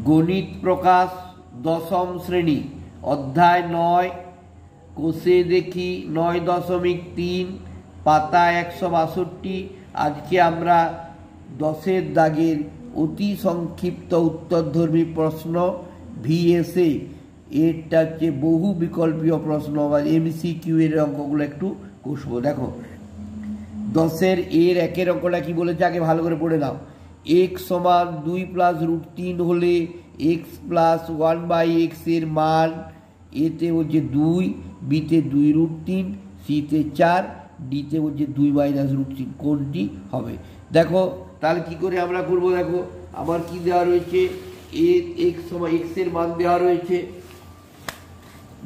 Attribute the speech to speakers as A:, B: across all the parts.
A: গণিত প্রকাশ দশম শ্রেণী অধ্যায় ৯ কোষে দেখি ৯.৩ পাতা ১৬২। আজকে আমরা ১০-এর দাগের অতি সংক্ষিপ্ত উত্তরধর্মী প্রশ্ন ভিএসএ এটা হচ্ছে বহু বিকল্পীয় প্রশ্ন বা এমসিকিউ এর অঙ্কগুলো একটু কষবো। দেখো ১০-এর একের অঙ্কটা কি বলেছে আগে ভালো করে পড়ে নাও। x সমান 2 প্লাস √3 হলে x প্লাস 1/x এর মান এতে হচ্ছে 2, বিতে 2√3, সিতে 4, ডিতে হচ্ছে 2 মাইনাস √3 কোনটি হবে? দেখো তাহলে কি করে আমরা করবো। দেখো আমার কি দেওয়া রয়েছে, x সমান x এর মান দেওয়া রয়েছে।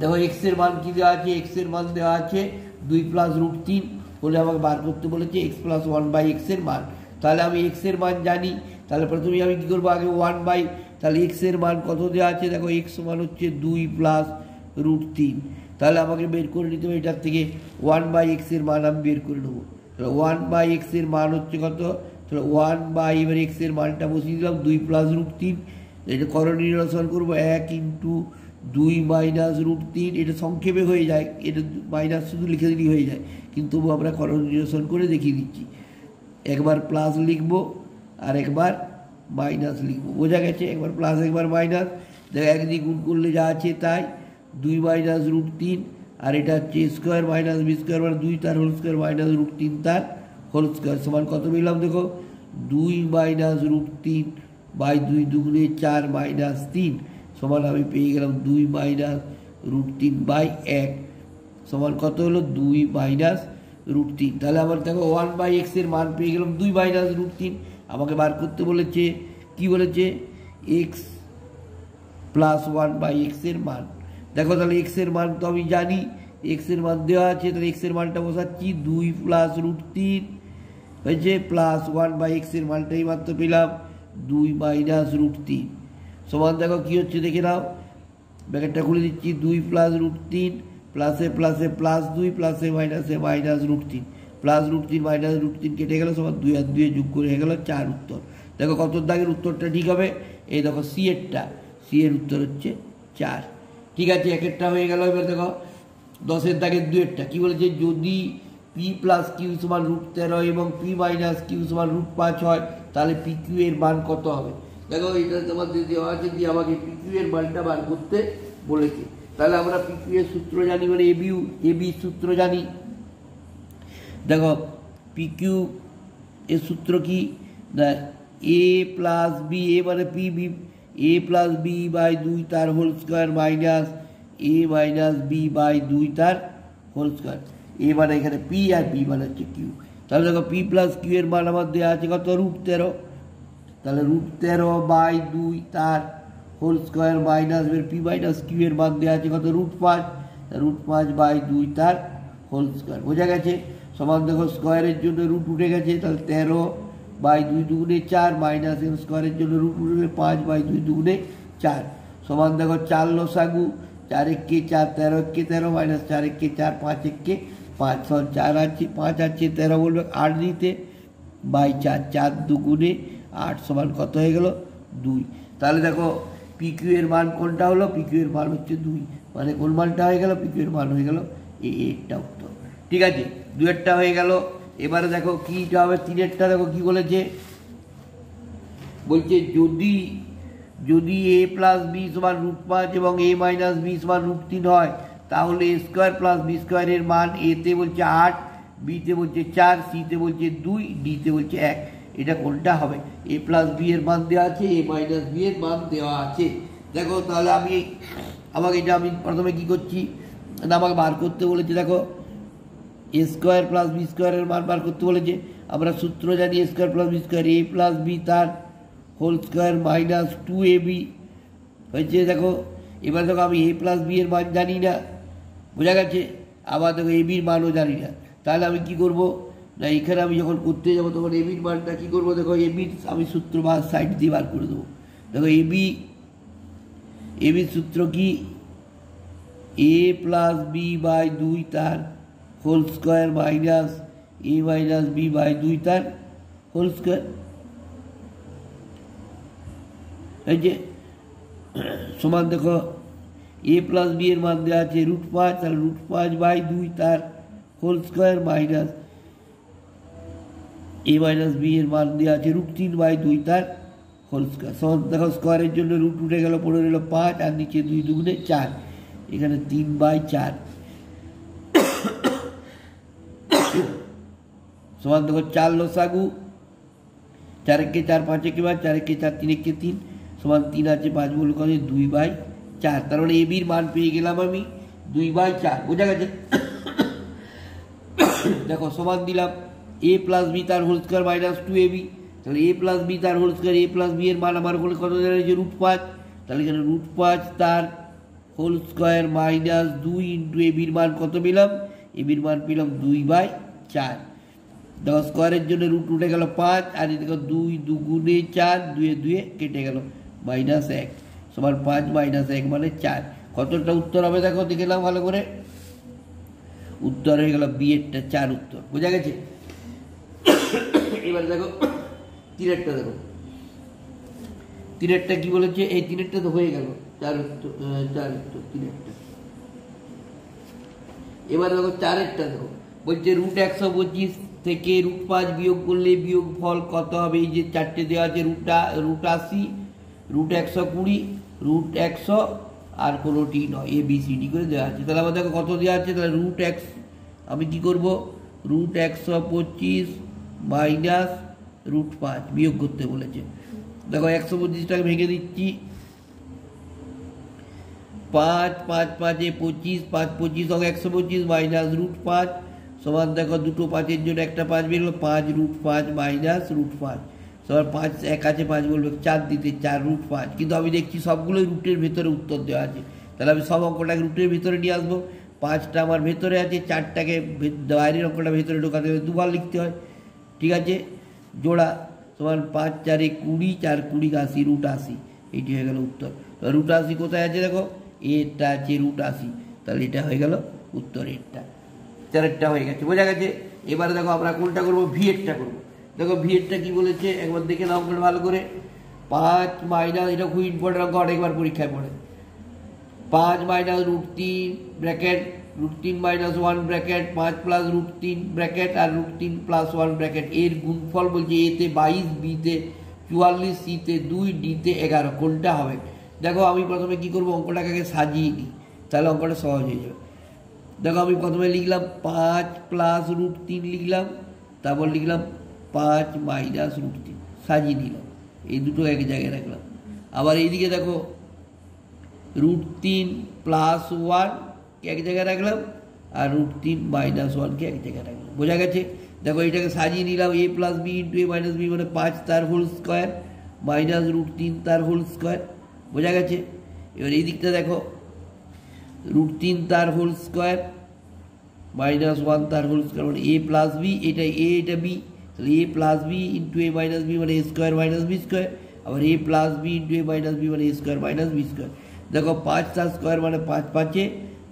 A: দেখো x এর মান কি দেওয়া আছে, x এর মান দেওয়া আছে 2 প্লাস √3 হলে আমাকে বার করতে বলেছে x প্লাস 1/x এর মান। তাহলে আমি x এর মান জানি, তাহলে প্রথমে আমি কি করবো, আগে 1/, তাহলে x এর মান কত দেওয়া আছে, দেখো x সমান হচ্ছে 2 প্লাস √3। তাহলে আমাকে বের করে নিতে হবে এটার থেকে 1/x এর মান আমি বের করে নেবো। তাহলে 1/x এর মান হচ্ছে কত, তাহলে 1/, এবার x এর মানটা বসিয়ে দিলাম 2 প্লাস √3। এটা করণীয় নিরসন করবো 1 ইন্টু 2 মাইনাস √3। এটা সংক্ষেপে হয়ে যায়, এটা মাইনাস শুধু লিখে দিলেই হয়ে যায়, কিন্তু আমরা করণীয় নিরসন করে দেখিয়ে দিচ্ছি। একবার প্লাস লিখবো আর একবার মাইনাস লিখবো, বোঝা গেছে? একবার প্লাস একবার মাইনাস। দেখো একদিকে গুণ করলে যা আছে তাই, 2 মাইনাস √3 আর এটা হচ্ছে স্কোয়ার মাইনাস বি স্কোয়ার মানে 2 তার হোল স্কোয়ার মাইনাস √3 তার হোল স্কোয়ার সমান কত পেলাম, দেখো 2 মাইনাস √3 বাই 2 দুগুণে 4 মাইনাস 3 সমান আমি পেয়ে গেলাম 2 মাইনাস √3 বাই 1 সমান কত হলো 2 মাইনাস √3। তাহলে আমার দেখো 1/x এর মান পেয়ে গেলাম 2 মাইনাস √3। আমাকে বার করতে বলেছে, কি বলেছে, x প্লাস 1/x এর মান। দেখো তাহলে x এর মান তো আমি জানি, x এর মান দেওয়া আছে, তাহলে x এর মানটা বসাচ্ছি 2 প্লাস √3 হয়েছে প্লাস 1/x এর মানটাই মাত্র পেলাম 2 মাইনাস √3 সমান দেখো কি হচ্ছে দেখে নাও, ব্র্যাকেটটা খুলে দিচ্ছি 2 প্লাস √3 প্লাসে প্লাসে প্লাস 2 প্লাসে মাইনাসে মাইনাস √3 প্লাস √3 মাইনাস √3 কেটে গেল সমান 2 আর 2 যোগ করে হয়ে গেল 4 উত্তর। দেখো কত দাগের উত্তরটা ঠিক হবে, এই দেখো সি এর উত্তর হচ্ছে 4। ঠিক আছে, একেরটা হয়ে গেল। এবার দেখো 10-এর দাগের 2-এরটা কি বলেছে, যদি p প্লাস কিউ সমান √13 এবং p মাইনাস কিউ সমান √5 হয় তাহলে পি কিউ এর মান কত হবে? দেখো এটা তোমাদের দেওয়া আছে, দিয়ে আমাকে পি কিউ এর মানটা বার করতে বলেছে। তাহলে আমরা পি কিউ এর সূত্র জানি, মানে এবি সূত্র জানি। দেখো পি কিউ এর সূত্র কি, এ প্লাস বি, এ মানে P, B A plus B by 2 তার whole square minus A minus B by 2 তার হোল স্কোয়ার। এ মানে এখানে পি আর বি মানে হচ্ছে কিউ। তাহলে দেখো পি প্লাস কিউ এর মান আমার দেওয়া আছে কত, √13। তাহলে √13 বাই 2 তার whole square minus P minus Q এর মান দেওয়া আছে কত, √5, √5 বাই 2 তার হোল স্কোয়ার। বোঝা গেছে? সমান দেখো স্কোয়ারের জন্য রুট উঠে গেছে, তাহলে 13 বাই 2 দুগুণে 4 মাইনাস স্কোয়ারের জন্য রুট উঠে 5 বাই 2 দুগুণে 4 সমান দেখো 4 লসাগু 4 একে 4 13 একে 13 মাইনাস 4 একে 4 5 একে 5 সমান 4 আছে 5 আছে 13 বলবে 8 দিতে বাই 4 4 দুগুণে 8 সমান কত হয়ে গেল 2। তাহলে দেখো পি কিউ এর মান কোনটা হলো, পি কিউ এর মান হচ্ছে 2, মানে কোন মানটা হয়ে গেল, পি কিউ এর মান হয়ে গেল এইটা উত্তর। ঠিক আছে, 2-এরটা হয়ে গেল। এবারে দেখো কিটা হবে 3-এরটা। দেখো কি বলেছে, বলছে যদি a প্লাস বি সমান √5 এবং a মাইনাস বি সমান √3 হয় তাহলে a স্কোয়ার প্লাস বি স্কোয়ারের মান a তে বলছে 8, বিতে বলছে 4, সিতে বলছে 2, ডিতে বলছে 1। এটা কোনটা হবে? a প্লাস বি এর মান দেওয়া আছে, a মাইনাস বি এর মান দেওয়া আছে। দেখো তাহলে আমাকে এটা আমি প্রথমে কি করছি না, আমাকে বার করতে বলেছে। দেখো এ স্কোয়ার প্লাস বি স্কোয়ারের মান বার করতে বলেছে। আমরা সূত্র জানি এ স্কোয়ার প্লাস বি স্কোয়ার, এ প্লাস বি তার হোল স্কোয়ার মাইনাস 2ab হয়েছে। দেখো এবার দেখো আমি এ প্লাস বি এর মান জানি না, বোঝা গেছে? আবার দেখো এ বির মানও জানি না। তাহলে আমি কি করব না, এখানে আমি যখন করতে যাবো তখন এ বির মানটা কী করবো, দেখো এ বির আমি সূত্র বা সাইড দিয়ে বার করে দেবো। দেখো এ বির সূত্র কি, এ প্লাস বি বাই 2 তার whole square minus A minus B by 2 তার হোল স্কোয়ার। এই যে সমান দেখো এ প্লাস বি এর মান দেওয়া আছে √5, তাহলে √5/2 তার whole square minus A minus B এর মান দেওয়া আছে √3/2 তার হোল স্কোয়ার। সমান দেখো স্কোয়ারের জন্য রুট উঠে গেল, পড়ে রইল 5, আর নিচে 2 দুগুণে 4, এখানে 3/4। সমান দেখো 4 লসাগু, 4 একে 4, 5 একে 5, 4 একে 4, 3 একে 3, সমান 3 আছে 5 বল করে 2/4। তার মানে এ বির মান পেয়ে গেলাম আমি 2/4। বোঝা গেছে? দেখো সমান দিলাম এ প্লাস বি তার হোল স্কোয়ার মাইনাস 2ab, তাহলে এ প্লাস বি তার হোল স্কোয়ার, এ প্লাস বি এর মান আমার হলে কত দাঁড়িয়েছে √5, তাহলে এখানে √5 তার হোল স্কোয়ার মাইনাস 2 ইন্টু এ বির মান কত পেলাম? এ বির মান পেলাম 2/4। দেখো স্কোয়ারের জন্য রুট উঠে গেল 5, আর এদিকে 2 দুগুণে 4, 2 এ 2 কেটে গেল, -1 সমান 5 - 1 মানে 4। কতটা উত্তর হবে দেখো, দেখে নাও ভালো করে। উত্তর হয়ে গেল বি এরটা 4 উত্তর। বোঝা গেছে? এবার দেখো তিনেরটা, দেখো তিনেরটা কি বলেছে, এই তিনেরটা তো হয়ে গেল 4 উত্তর, 4 উত্তর তিনেরটা। এবার দেখো চারেরটা, দেখো বলছে √125 থেকে √5 বিয়োগ করলে বিয়োগ ফল কত হবে? এই যে চারটে দেওয়া আছে, √80, √120, √100 আর কোনোটি নয়, ABCD করে দেওয়া আছে। তাহলে আবার দেখো কত দেওয়া আছে, তাহলে √x আমি কি করব, √125 মাইনাস √5 বিয়োগ করতে বলেছে। দেখো 125টাকে ভেঙে দিচ্ছি, 5 5 5 এ 25, 5 25 হোক 125 মাইনাস √5 সমান দেখো দুটো 5-এর জন্য একটা 5 বেরোলো, 5 √5 মাইনাস √5 সমান 5 1 আছে 5 বলবে 4 দিতে 4 √5। কিন্তু আমি দেখছি সবগুলোই রুটের ভেতরে উত্তর দেওয়া আছে, তাহলে আমি সব অঙ্কটাকে রুটের ভিতরে নিয়ে আসবো। 5টা আমার ভেতরে আছে, 4টাকে বাইরের অঙ্কটা ভেতরে ঢোকাতে হবে, দুবার লিখতে হয়। ঠিক আছে, জোড়া সমান 5 4 এ 20, 4 20 80, √80, এইটি হয়ে গেল উত্তর। √80 কোথায় আছে দেখো, এটা আছে √80, তাহলে এটা হয়ে গেল উত্তর। এরটা চারেরটা হয়ে গেছে। বোঝা গেছে? এবারে দেখো আমরা কোনটা করবো, ভি এরটা করবো। দেখো ভি এরটা কি বলেছে একবার দেখে নাও ভালো করে। 5 মাইনাস, এটা খুব ইম্পর্টেন্ট অঙ্ক, অনেকবার পরীক্ষায় পড়ে। 5 minus √3 bracket, √3 minus 1 bracket, 5 plus √3 bracket আর √3 প্লাস 1 ব্র্যাকেট। এর গুণফল বলছে এতে 22, বিতে 44, সিতে 2, ডিতে 11, কোনটা হবে? দেখো আমি প্রথমে কি করবো, অঙ্কটাকে আগে সাজিয়ে নিই, তাহলে অঙ্কটা সহজ হয়ে যাবে। দেখো আমি প্রথমে লিখলাম 5 প্লাস √3 লিখলাম, তারপর লিখলাম 5 মাইনাস √3, সাজিয়ে নিলাম, এই দুটো এক জায়গায় রাখলাম। আবার এইদিকে দেখো √3 প্লাস 1 এক জায়গায় রাখলাম, আর √3 মাইনাস 1কে এক জায়গায় রাখলাম। বোঝা গেছে? দেখো এটাকে সাজিয়ে নিলাম, a plus B into a minus B মানে 5 তার হোল স্কোয়ার মাইনাস √3 তার হোল স্কোয়ার। বোঝা গেছে? এবার এই দিকটা দেখো, √3 তার হোল স্কোয়ার মাইনাস 1 তার হোল স্কোয়ার মানে a প্লাস বি, এটা a এটা b, তাহলে a plus B into a minus B মানে a square minus B square, আবার a plus B into a minus B মানে a square minus B square. দেখো 5 তার square মানে 5 5 এ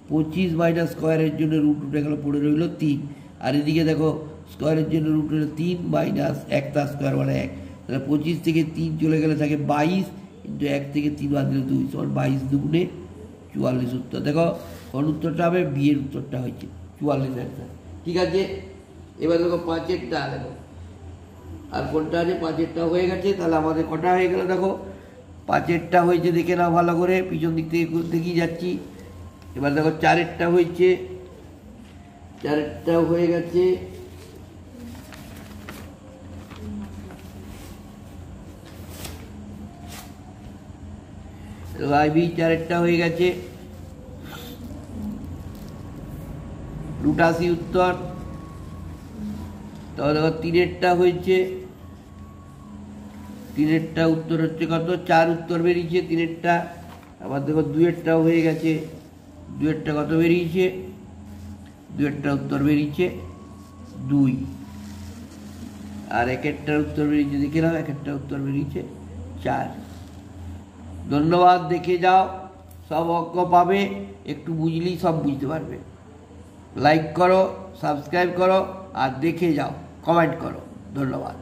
A: 25 মাইনাস স্কোয়ারের জন্য রুট উঠে গেল, পড়ে রইল 3, আর এদিকে দেখো স্কোয়ারের জন্য রুট হলো 3 মাইনাস 1 তার স্কোয়ার মানে 1, তাহলে 25 থেকে 3 চলে গেলে থাকে 22 ইন্টু 1 থেকে 3 বাদ দিলে 2 সমান 22 দুগুণে 44 উত্তর। দেখো কোন উত্তরটা হবে, বি এর উত্তরটা হয়েছে 44 অ্যান্সার। ঠিক আছে, এবার দেখো 5এরটা, দেখো আর কোনটা আছে, 5এরটা হয়ে গেছে। তাহলে আমাদের কটা হয়ে গেল দেখো, 5এরটা হয়েছে, দেখে নাও ভালো করে, পিছন দিক থেকে দেখিয়ে যাচ্ছি। এবার দেখো 4এরটা হয়েছে, 4এরটা হয়ে গেছে। আইবি 4এরটা হয়ে গেছে, √80 উত্তর। তাহলে দেখো 3এরটা হয়েছে, 3এরটা উত্তর হচ্ছে কত, 4 উত্তর বেরিয়েছে 3এরটা। আবার দেখো 2এরটাও হয়ে গেছে, 2এরটা কত বেরিয়েছে, 2এরটা উত্তর বেরিয়েছে 2, আর 1এরটার উত্তর বেরিয়েছে, দেখে নাও 1এরটা উত্তর বেরিয়েছে 4। ধন্যবাদ, দেখে যাও, সব অঙ্ক পাবে, একটু বুঝলেই সব বুঝতে পারবে। লাইক করো, সাবস্ক্রাইব করো, আর দেখে যাও, কমেন্ট করো। ধন্যবাদ।